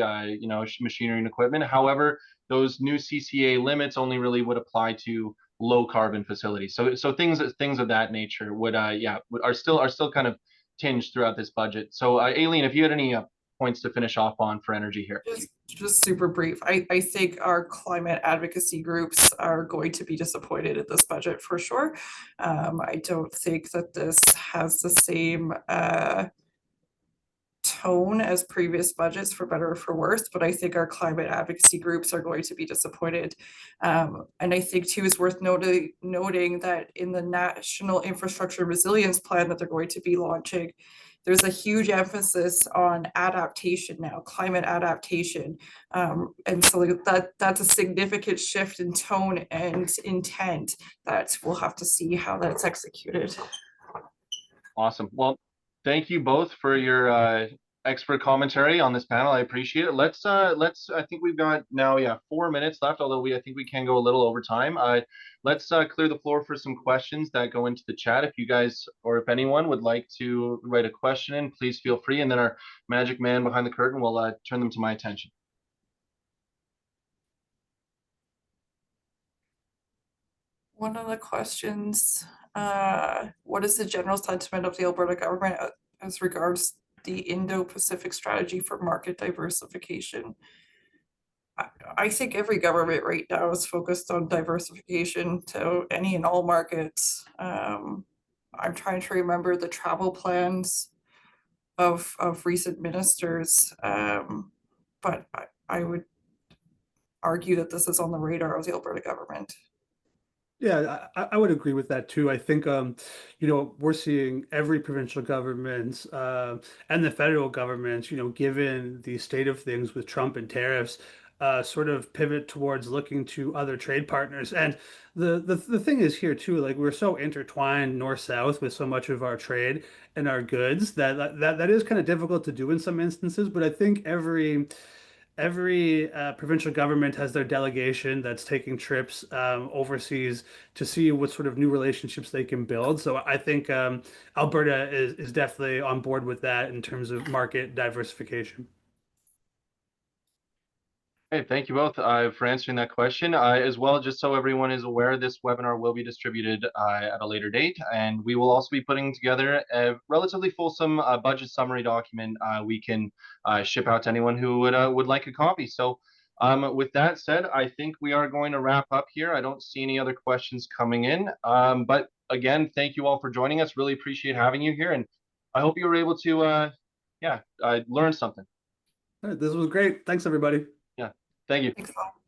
Speaker 1: machinery and equipment. However, those new CCA limits only really would apply to low carbon facilities. So things of that nature would are still kind of tinged throughout this budget. So Aileen, if you had any points to finish off on for energy here.
Speaker 3: Just super brief. I think our climate advocacy groups are going to be disappointed at this budget for sure. I don't think that this has the same tone as previous budgets, for better or for worse, but I think our climate advocacy groups are going to be disappointed. And I think too is worth noting that in the National Infrastructure Resilience Plan that they're going to be launching, there's a huge emphasis on adaptation now, climate adaptation. And so that's a significant shift in tone and intent that we'll have to see how that's executed.
Speaker 1: Awesome. Well, thank you both for your expert commentary on this panel. I appreciate it. Let's I think we've got now 4 minutes left, although I think we can go a little over time. Let's clear the floor for some questions that go into the chat. If you guys or if anyone would like to write a question in, please feel free, and then our magic man behind the curtain will turn them to my attention.
Speaker 3: One of the questions, what is the general sentiment of the Alberta government as regards the Indo-Pacific strategy for market diversification? I think every government right now is focused on diversification to any and all markets. I'm trying to remember the travel plans of recent ministers, but I would argue that this is on the radar of the Alberta government.
Speaker 2: Yeah, I would agree with that too. I think, we're seeing every provincial government and the federal government, given the state of things with Trump and tariffs, sort of pivot towards looking to other trade partners. And the thing is here too, like we're so intertwined north-south with so much of our trade and our goods that is kind of difficult to do in some instances. But I think every provincial government has their delegation that's taking trips overseas to see what sort of new relationships they can build. So I think Alberta is definitely on board with that in terms of market diversification.
Speaker 1: Hey, thank you both for answering that question. As well, just so everyone is aware, this webinar will be distributed at a later date, and we will also be putting together a relatively fulsome budget summary document we can ship out to anyone who would like a copy. So with that said, I think we are going to wrap up here. I don't see any other questions coming in, but again, thank you all for joining us. Really appreciate having you here, and I hope you were able to learn something.
Speaker 2: All right, this was great. Thanks, everybody.
Speaker 1: Thank you.
Speaker 3: Thanks all.